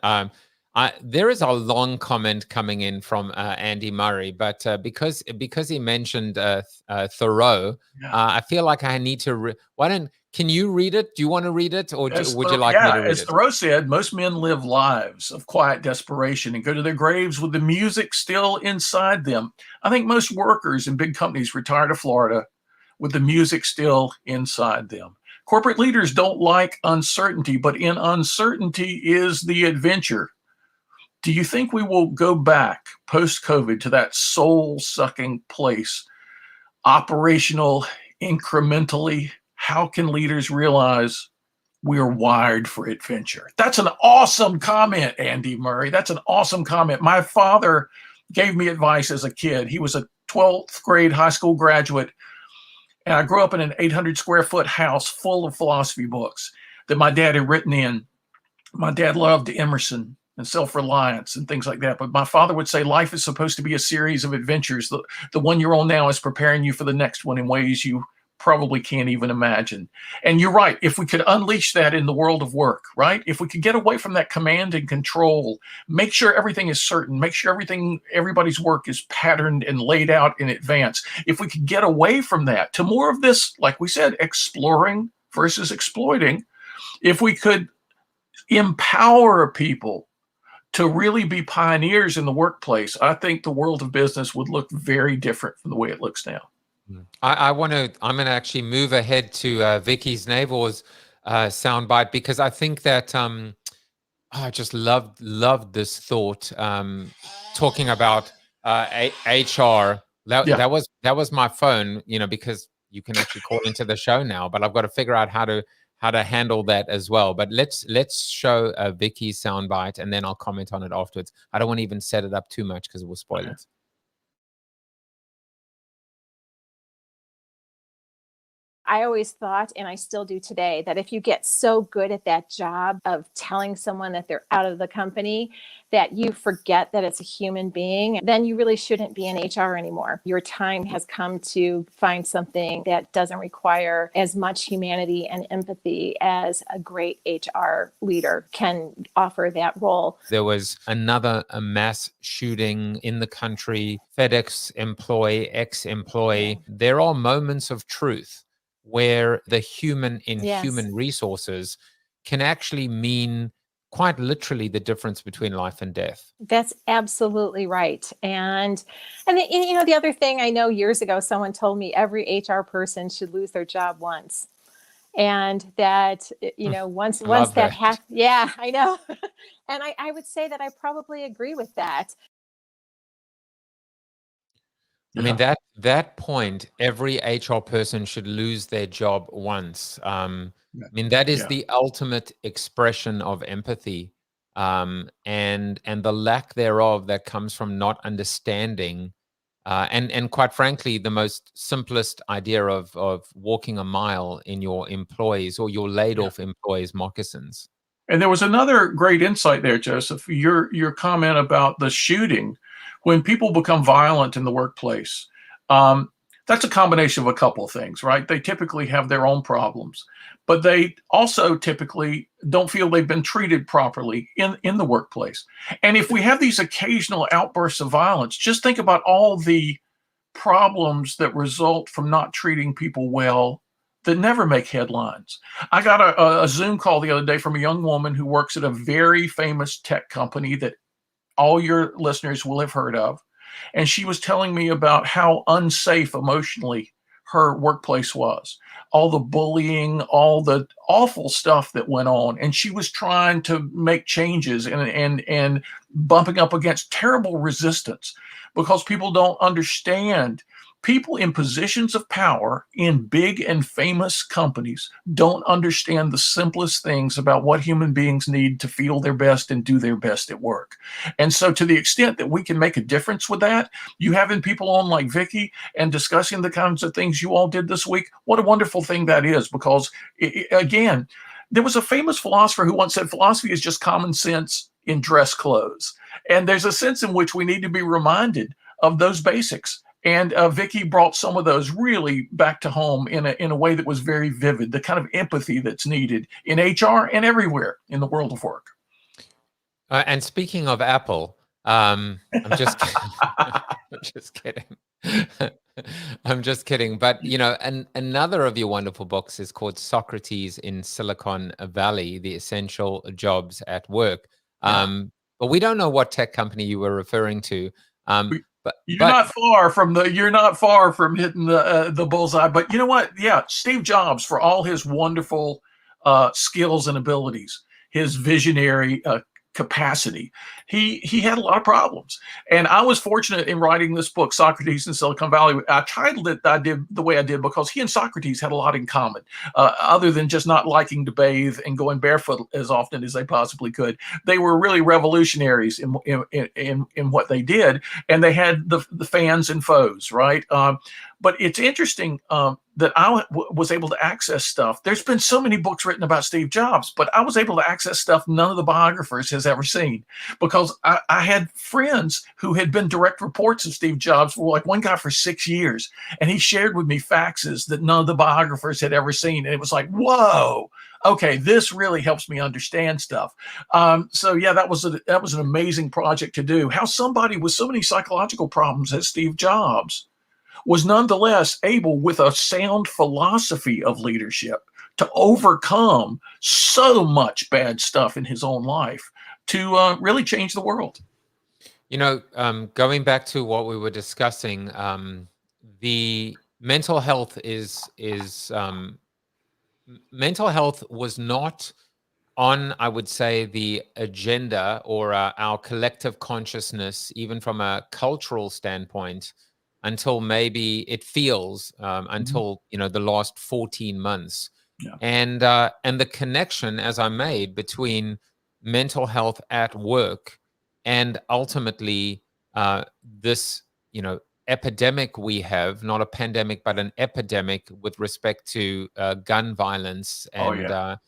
There is a long comment coming in from Andy Murray, but because he mentioned Thoreau, I feel like I need to. Can you read it? Do you want to read it, or would you like me to read as it? Thoreau said, most men live lives of quiet desperation and go to their graves with the music still inside them. I think most workers in big companies retire to Florida with the music still inside them. Corporate leaders don't like uncertainty, but in uncertainty is the adventure. Do you think we will go back post-COVID to that soul-sucking place, operational, incrementally? How can leaders realize we are wired for adventure? That's an awesome comment, Andy Murray. That's an awesome comment. My father gave me advice as a kid. He was a 12th grade high school graduate, and I grew up in an 800 square foot house full of philosophy books that my dad had written in. My dad loved Emerson and self-reliance and things like that. But my father would say life is supposed to be a series of adventures. The one you're on now is preparing you for the next one in ways you probably can't even imagine. And you're right. If we could unleash that in the world of work, right? If we could get away from that command and control, make sure everything is certain, make sure everybody's work is patterned and laid out in advance. If we could get away from that to more of this, like we said, exploring versus exploiting, if we could empower people to really be pioneers in the workplace, I think the world of business would look very different from the way it looks now. I'm going to actually move ahead to Vicki Znavor's soundbite, because I think that I just loved this thought, talking about HR. That was my phone, because you can actually call into the show now, but I've got to figure out how to handle that as well. But let's show Vicki's soundbite, and then I'll comment on it afterwards. I don't want to even set it up too much because it will spoil it. I always thought, and I still do today, that if you get so good at that job of telling someone that they're out of the company, that you forget that it's a human being, then you really shouldn't be in HR anymore. Your time has come to find something that doesn't require as much humanity and empathy as a great HR leader can offer that role. There was another mass shooting in the country, FedEx employee, ex-employee. There are moments of truth where the human in human resources can actually mean quite literally the difference between life and death. That's absolutely right. And the other thing, I know years ago, someone told me every HR person should lose their job once. And that, once that happens, yeah, I know. And I would say that I probably agree with that. I mean, that point, every HR person should lose their job once. I mean, that is the ultimate expression of empathy, and the lack thereof that comes from not understanding, and quite frankly, the most simplest idea of walking a mile in your employees or your laid off employees' moccasins. And there was another great insight there, Joseph. Your comment about the shooting. When people become violent in the workplace, that's a combination of a couple of things, right? They typically have their own problems, but they also typically don't feel they've been treated properly in the workplace. And if we have these occasional outbursts of violence, just think about all the problems that result from not treating people well that never make headlines. I got a Zoom call the other day from a young woman who works at a very famous tech company that all your listeners will have heard of. and she was telling me about how unsafe emotionally her workplace was, all the bullying, all the awful stuff that went on. And she was trying to make changes and bumping up against terrible resistance because people don't understand. People in positions of power in big and famous companies don't understand the simplest things about what human beings need to feel their best and do their best at work. And so to the extent that we can make a difference with that, you having people on like Vicki and discussing the kinds of things you all did this week, what a wonderful thing that is. Because again, there was a famous philosopher who once said, philosophy is just common sense in dress clothes. And there's a sense in which we need to be reminded of those basics. And Vicki brought some of those really back to home in a way that was very vivid, the kind of empathy that's needed in HR and everywhere in the world of work. And speaking of Apple, I'm just I'm just kidding. I'm just kidding. But, you know, another of your wonderful books is called Socrates in Silicon Valley, The Essential Jobs at Work. But we don't know what tech company you were referring to. You're not far from hitting the bullseye. But you know what? Yeah, Steve Jobs, for all his wonderful skills and abilities, his visionary capacity, he had a lot of problems. And I was fortunate in writing this book, Socrates in Silicon Valley. I titled it the way I did because he and Socrates had a lot in common, other than just not liking to bathe and going barefoot as often as they possibly could. They were really revolutionaries in what they did, and they had the fans and foes, right? But it's interesting that I was able to access stuff. There's been so many books written about Steve Jobs, but I was able to access stuff none of the biographers has ever seen, because I had friends who had been direct reports of Steve Jobs, for like one guy for 6 years, and he shared with me faxes that none of the biographers had ever seen. And it was like, whoa, okay, this really helps me understand stuff. So yeah, that was an amazing project to do. How somebody with so many psychological problems as Steve Jobs was nonetheless able, with a sound philosophy of leadership, to overcome so much bad stuff in his own life to really change the world. You know, going back to what we were discussing, the mental health mental health was not on, I would say, the agenda or our collective consciousness, even from a cultural standpoint, until maybe it feels until the last 14 months. Yeah. And the connection, as I made, between mental health at work and ultimately this epidemic we have, not a pandemic but an epidemic with respect to gun violence. And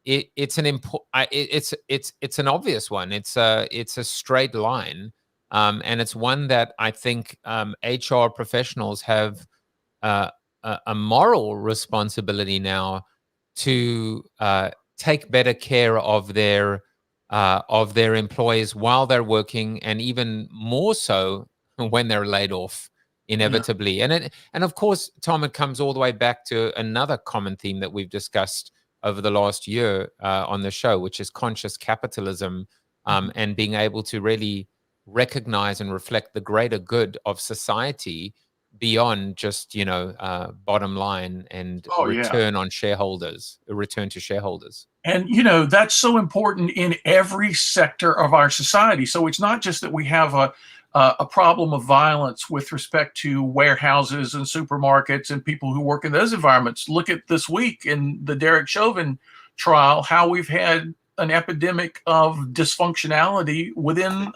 it's an obvious one. It's a straight line. And it's one that I think HR professionals have a moral responsibility now to take better care of their employees while they're working, and even more so when they're laid off inevitably. Yeah. And of course, Tom, it comes all the way back to another common theme that we've discussed over the last year on the show, which is conscious capitalism, and being able to really recognize and reflect the greater good of society beyond just bottom line and return to shareholders. And that's so important in every sector of our society. So it's not just that we have a problem of violence with respect to warehouses and supermarkets and people who work in those environments. Look at this week in the Derek Chauvin trial, how we've had an epidemic of dysfunctionality within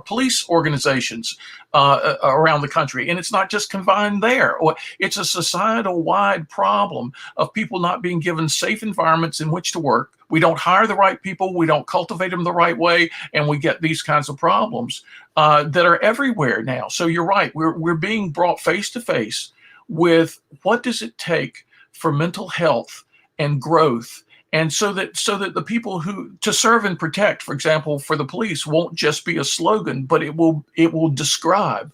police organizations around the country. And it's not just confined there. It's a societal-wide problem of people not being given safe environments in which to work. We don't hire the right people. We don't cultivate them the right way. And we get these kinds of problems that are everywhere now. So you're right. We're being brought face to face with what does it take for mental health and growth. And so that the people who to serve and protect, for example, for the police, won't just be a slogan, but it will describe,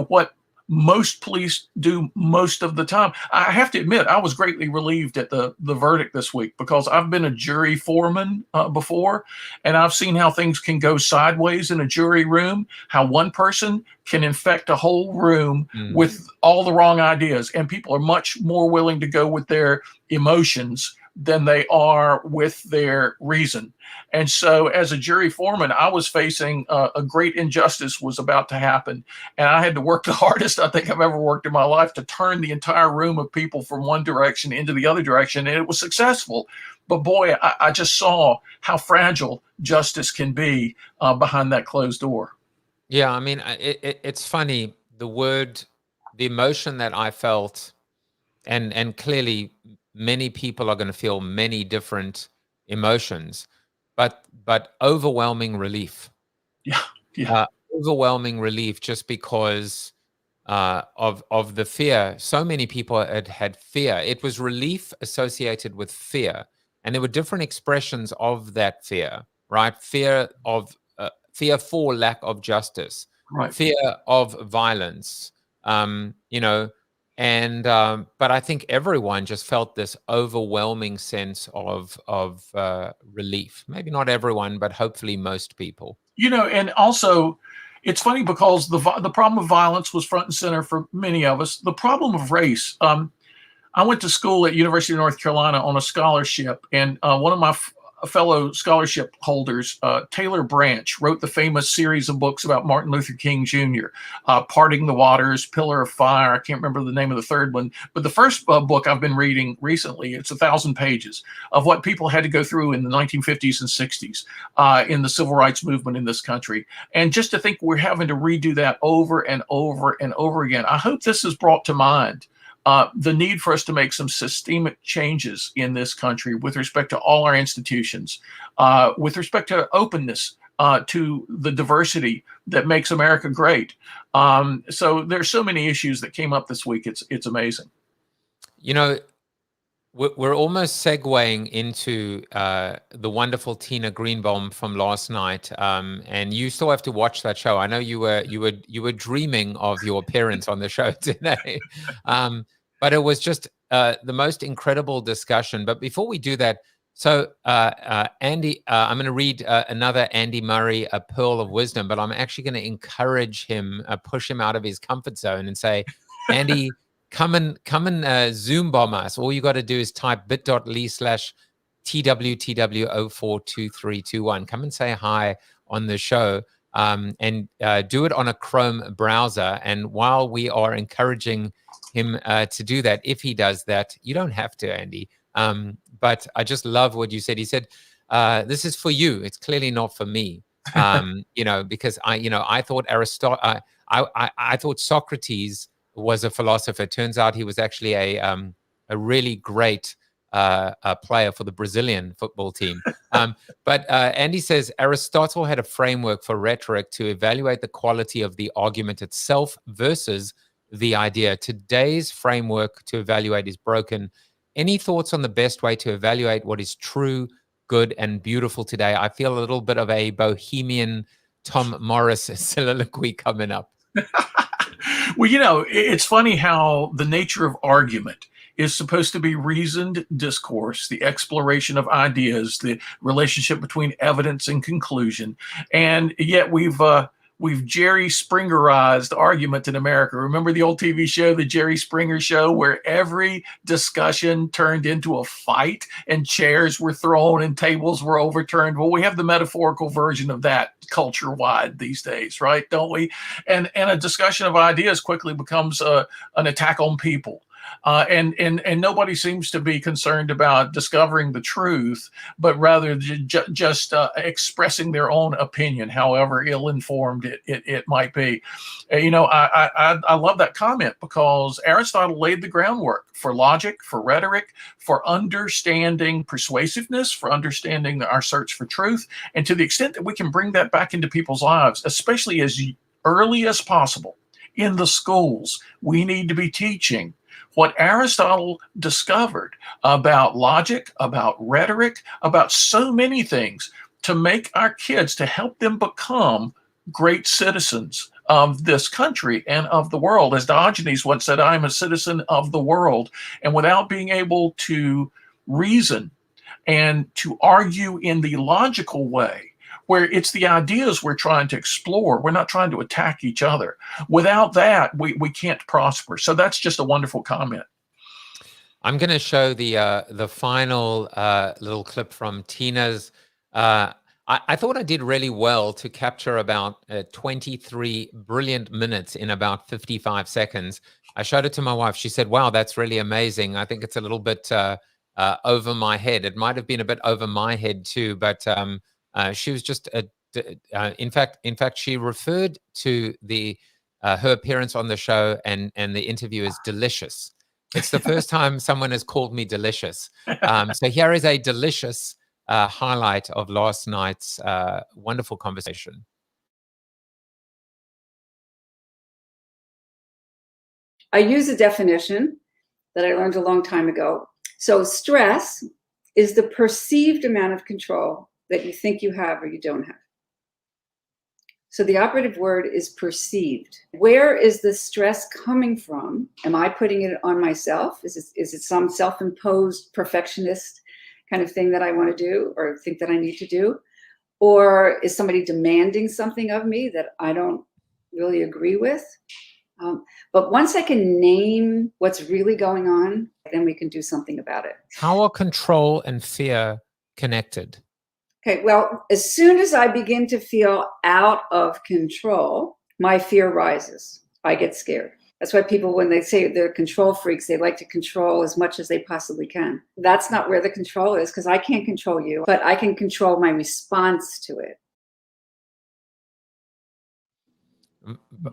what most police do most of the time. I have to admit, I was greatly relieved at the verdict this week, because I've been a jury foreman before, and I've seen how things can go sideways in a jury room, how one person can infect a whole room with all the wrong ideas, and people are much more willing to go with their emotions than they are with their reason. And so as a jury foreman, I was facing a great injustice was about to happen. And I had to work the hardest I think I've ever worked in my life to turn the entire room of people from one direction into the other direction. And it was successful. But boy, I just saw how fragile justice can be behind that closed door. Yeah, I mean, it's funny, the emotion that I felt, and clearly many people are going to feel many different emotions, but overwhelming relief. Yeah. Overwhelming relief, just because of the fear. So many people had fear. It was relief associated with fear, and there were different expressions of that fear, right? Fear for lack of justice, right. Fear of violence, but I think everyone just felt this overwhelming sense of relief. Maybe not everyone, but hopefully most people. And also, it's funny because the problem of violence was front and center for many of us. The problem of race. I went to school at University of North Carolina on a scholarship, and one of my fellow scholarship holders, Taylor Branch, wrote the famous series of books about Martin Luther King Jr., Parting the Waters, Pillar of Fire. I can't remember the name of the third one, but the first book I've been reading recently, it's 1,000 pages of what people had to go through in the 1950s and 60s in the civil rights movement in this country. And just to think we're having to redo that over and over and over again, I hope this has brought to mind the need for us to make some systemic changes in this country with respect to all our institutions, with respect to openness to the diversity that makes America great. So there's so many issues that came up this week. It's amazing. We're almost segueing into the wonderful Tina Greenbaum from last night, and you still have to watch that show. I know you were dreaming of your appearance on the show today. But it was just the most incredible discussion. But before we do that, so Andy, I'm going to read another Andy Murray, A Pearl of Wisdom, but I'm actually going to encourage him, push him out of his comfort zone and say, Andy, come and Zoom bomb us. All you got to do is type bit.ly/TWTW042321. Come and say hi on the show. And do it on a Chrome browser. And while we are encouraging him to do that, if he does that, you don't have to, Andy. But I just love what you said. He said, "This is for you. It's clearly not for me." Because I thought I thought Socrates was a philosopher. Turns out he was actually a really great player for the Brazilian football team. But Andy says Aristotle had a framework for rhetoric to evaluate the quality of the argument itself versus the idea. Today's framework to evaluate is broken. Any thoughts on the best way to evaluate what is true, good, and beautiful today? I feel a little bit of a bohemian Tom Morris soliloquy coming up. Well, it's funny how the nature of argument is supposed to be reasoned discourse, the exploration of ideas, the relationship between evidence and conclusion. And yet we've Jerry Springerized argument in America. Remember the old TV show, The Jerry Springer Show, where every discussion turned into a fight and chairs were thrown and tables were overturned? Well, we have the metaphorical version of that culture-wide these days, right? Don't we? And a discussion of ideas quickly becomes an attack on people. And nobody seems to be concerned about discovering the truth, but rather just expressing their own opinion, however ill-informed it might be. I love that comment because Aristotle laid the groundwork for logic, for rhetoric, for understanding persuasiveness, for understanding our search for truth. And to the extent that we can bring that back into people's lives, especially as early as possible in the schools, we need to be teaching what Aristotle discovered about logic, about rhetoric, about so many things to make our kids, to help them become great citizens of this country and of the world. As Diogenes once said, I am a citizen of the world. And without being able to reason and to argue in the logical way, where it's the ideas we're trying to explore, we're not trying to attack each other. Without that, we can't prosper. So that's just a wonderful comment. I'm going to show the final little clip from Tina's. I thought I did really well to capture about 23 brilliant minutes in about 55 seconds. I showed it to my wife. She said, wow, that's really amazing. I think it's a little bit over my head. It might have been a bit over my head too, but she was just, in fact, she referred to her appearance on the show and the interview as delicious. It's the first time someone has called me delicious. So here is a delicious highlight of last night's wonderful conversation. I use a definition that I learned a long time ago. So stress is the perceived amount of control that you think you have or you don't have. So the operative word is perceived. Where is the stress coming from? Am I putting it on myself? Is it some self-imposed perfectionist kind of thing that I want to do or think that I need to do? Or is somebody demanding something of me that I don't really agree with? But once I can name what's really going on, then we can do something about it. How are control and fear connected? Okay, well, as soon as I begin to feel out of control, my fear rises. I get scared. That's why people, when they say they're control freaks, they like to control as much as they possibly can. That's not where the control is, because I can't control you, but I can control my response to it.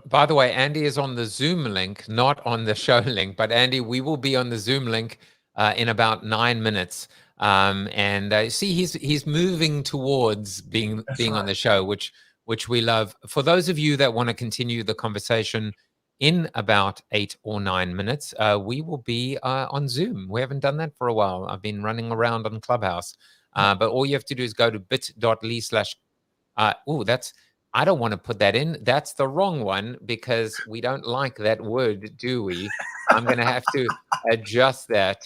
By the way, Andy is on the Zoom link, not on the show link. But Andy, we will be on the Zoom link in about 9 minutes. See, he's moving towards being on the show, which we love. For those of you that want to continue the conversation in about 8 or 9 minutes, we will be on Zoom. We haven't done that for a while. I've been running around on Clubhouse, but all you have to do is go to bit.ly/ I don't want to put that in. That's the wrong one because we don't like that word, do we? I'm going to have to adjust that.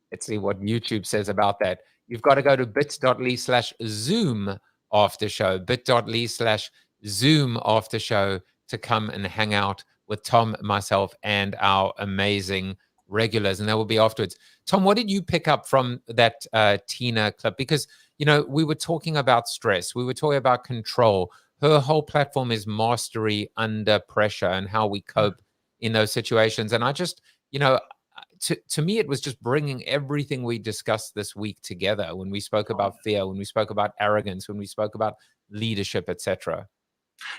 Let's see what YouTube says about that. You've got to go to bit.ly/Zoom after show, bit.ly/Zoom after show to come and hang out with Tom, myself, and our amazing regulars. And that will be afterwards. Tom, what did you pick up from that Tina clip? Because, you know, we were talking about stress. We were talking about control. Her whole platform is mastery under pressure and how we cope in those situations. And I just, you know, to me, it was just bringing everything we discussed this week together when we spoke about fear, when we spoke about arrogance, when we spoke about leadership, etc.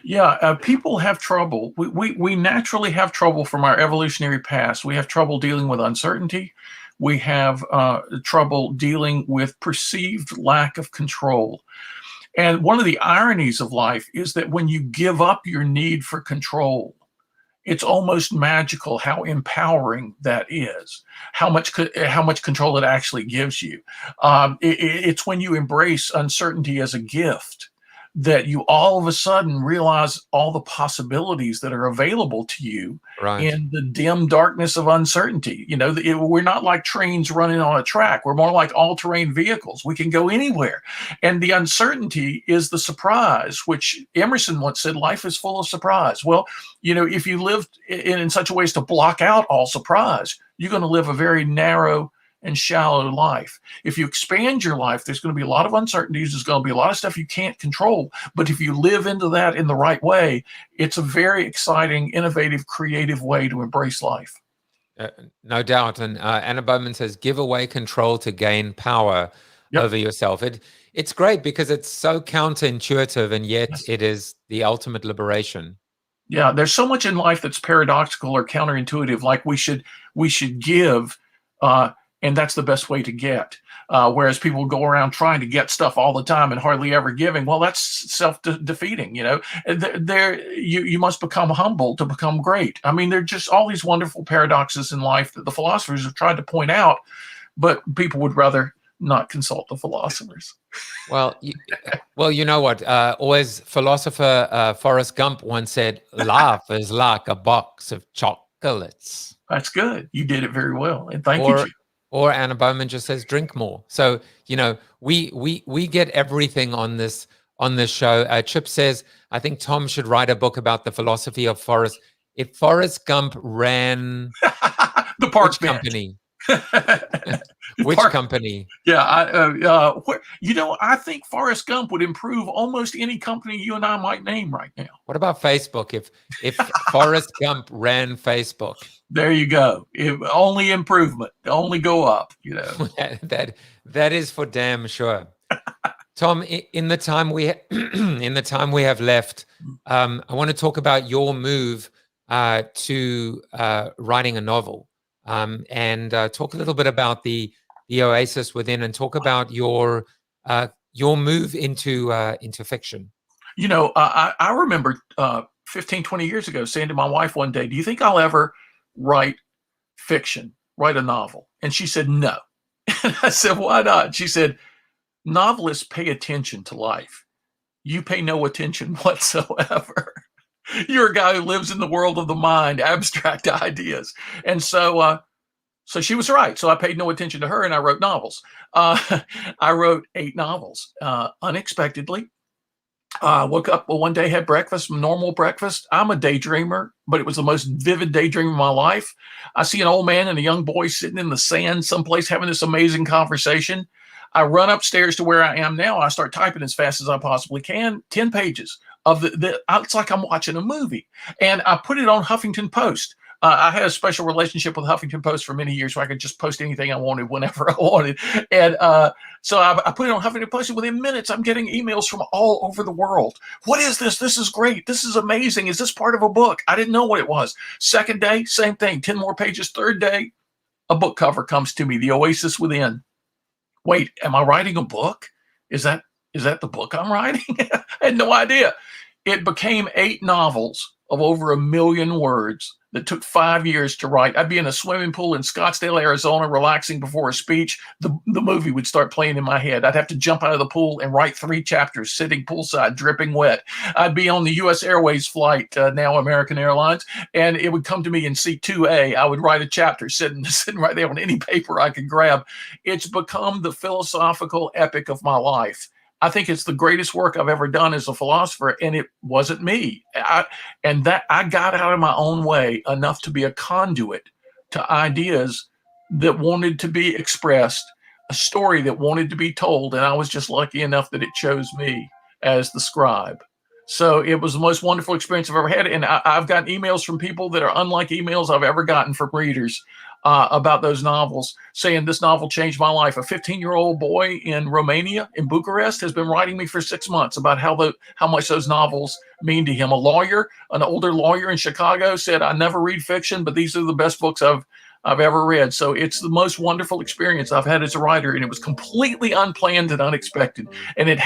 Yeah, people have trouble. We naturally have trouble from our evolutionary past. We have trouble dealing with uncertainty. We have trouble dealing with perceived lack of control. And one of the ironies of life is that when you give up your need for control, it's almost magical how empowering that is, how much control it actually gives you. It's when you embrace uncertainty as a gift that you all of a sudden realize all the possibilities that are available to you in the dim darkness of uncertainty. You know, we're not like trains running on a track. We're more like all-terrain vehicles. We can go anywhere. And the uncertainty is the surprise, which Emerson once said, life is full of surprise. Well, you know, if you lived in such a way as to block out all surprise, you're going to live a very narrow and shallow life. If you expand your life, there's going to be a lot of uncertainties. There's going to be a lot of stuff you can't control. But if you live into that in the right way, it's a very exciting, innovative, creative way to embrace life. No doubt. And Anna Bowman says, give away control to gain power over yourself. It's great because it's so counterintuitive, and yet it is the ultimate liberation. Yeah, there's so much in life that's paradoxical or counterintuitive, like we should give, and that's the best way to get. Whereas people go around trying to get stuff all the time and hardly ever giving. Well, that's self-defeating, you know. You must become humble to become great. I mean, there are just all these wonderful paradoxes in life that the philosophers have tried to point out, but people would rather not consult the philosophers. Well, you know what? Always philosopher Forrest Gump once said, "Life is like a box of chocolates." That's good. You did it very well, and thank you, Chip. Or Anna Bowman just says, "Drink more." So we get everything on this show. Chip says, "I think Tom should write a book about the philosophy of Forrest." If Forrest Gump ran the park company. Which company? Yeah, I think Forrest Gump would improve almost any company you and I might name right now. What about Facebook? If Forrest Gump ran Facebook, there you go. Only improvement, only go up. that is for damn sure. Tom, in the time we have left, I want to talk about your move to writing a novel. And talk a little bit about the oasis within, and talk about your move into fiction. I remember 15, 20 years ago saying to my wife one day, "Do you think I'll ever write fiction, write a novel?" And she said, "No." And I said, "Why not?" She said, "Novelists pay attention to life. You pay no attention whatsoever. You're a guy who lives in the world of the mind, abstract ideas." And so she was right. So I paid no attention to her, and I wrote novels. I wrote 8 novels unexpectedly. Woke up one day, had breakfast, normal breakfast. I'm a daydreamer, but it was the most vivid daydream of my life. I see an old man and a young boy sitting in the sand someplace having this amazing conversation. I run upstairs to where I am now. I start typing as fast as I possibly can, 10 pages. It's like I'm watching a movie, and I put it on Huffington Post. I had a special relationship with Huffington Post for many years, so I could just post anything I wanted whenever I wanted. And so I put it on Huffington Post, and within minutes, I'm getting emails from all over the world. "What is this? This is great. This is amazing. Is this part of a book?" I didn't know what it was. Second day, same thing, 10 more pages. Third day, a book cover comes to me, The Oasis Within. Wait, am I writing a book? Is that the book I'm writing? I had no idea. It became 8 novels of over 1 million words that took 5 years to write. I'd be in a swimming pool in Scottsdale, Arizona, relaxing before a speech. The movie would start playing in my head. I'd have to jump out of the pool and write 3 chapters, sitting poolside, dripping wet. I'd be on the U.S. Airways flight, now American Airlines, and it would come to me in seat 2A. I would write a chapter sitting right there on any paper I could grab. It's become the philosophical epic of my life. I think it's the greatest work I've ever done as a philosopher, and it wasn't me. I got out of my own way enough to be a conduit to ideas that wanted to be expressed, a story that wanted to be told, and I was just lucky enough that it chose me as the scribe. So it was the most wonderful experience I've ever had, and I've gotten emails from people that are unlike emails I've ever gotten from readers about those novels, saying this novel changed my life. A 15-year-old boy in Romania, in Bucharest, has been writing me for 6 months about how much those novels mean to him. A lawyer, an older lawyer in Chicago, said, "I never read fiction, but these are the best books I've ever read." So it's the most wonderful experience I've had as a writer, and it was completely unplanned and unexpected. And it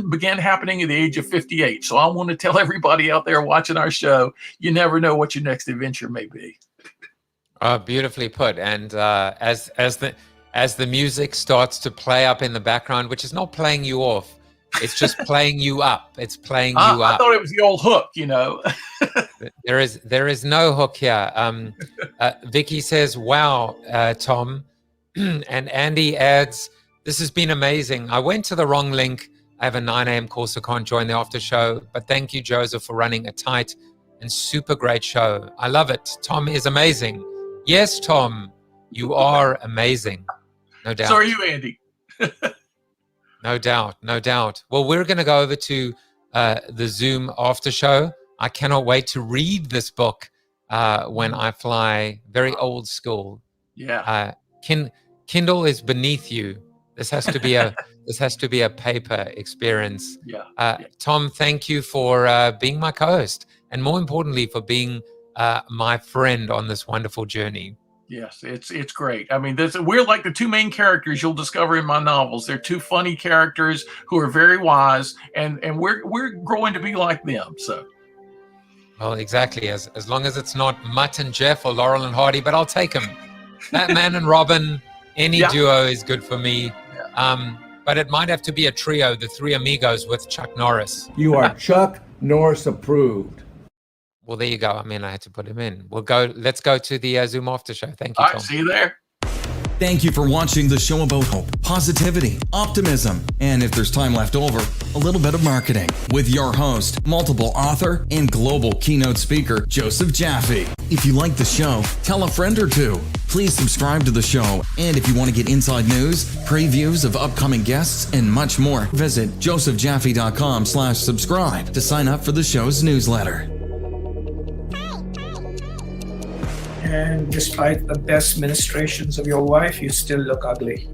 began happening at the age of 58. So I want to tell everybody out there watching our show, you never know what your next adventure may be. Beautifully put. And as the music starts to play up in the background, which is not playing you off, it's just playing you up. It's playing you up. I thought it was the old hook, There is no hook here. Vicki says, "Wow, Tom," and Andy adds, "This has been amazing. I went to the wrong link. I have a 9 a.m. course. I can't join the after show, but thank you, Joseph, for running a tight and super great show. I love it. Tom is amazing." Yes, Tom, you are amazing. No doubt. So are you, Andy. No doubt. Well, we're going to go over to the Zoom after show. I cannot wait to read this book when I fly. Very old school. Yeah. Kindle is beneath you. This has to be a paper experience. Yeah. Tom, thank you for being my co-host, and more importantly, for being my friend on this wonderful journey. Yes, it's great. I mean, we're like the 2 main characters you'll discover in my novels. They're 2 funny characters who are very wise, and we're growing to be like them. So, well, exactly. As long as it's not Mutt and Jeff or Laurel and Hardy, but I'll take them. Batman and Robin, any duo is good for me. But it might have to be a trio, the Three Amigos with Chuck Norris. You are Chuck Norris approved. Well, there you go. I mean, I had to put him in. Let's go to the Zoom after show. Thank you, All Tom. right, see you there. Thank you for watching the show about hope, positivity, optimism, and if there's time left over, a little bit of marketing with your host, multiple author, and global keynote speaker, Joseph Jaffe. If you like the show, tell a friend or two. Please subscribe to the show, and if you want to get inside news, previews of upcoming guests, and much more, visit josephjaffe.com/subscribe to sign up for the show's newsletter. And despite the best ministrations of your wife, you still look ugly.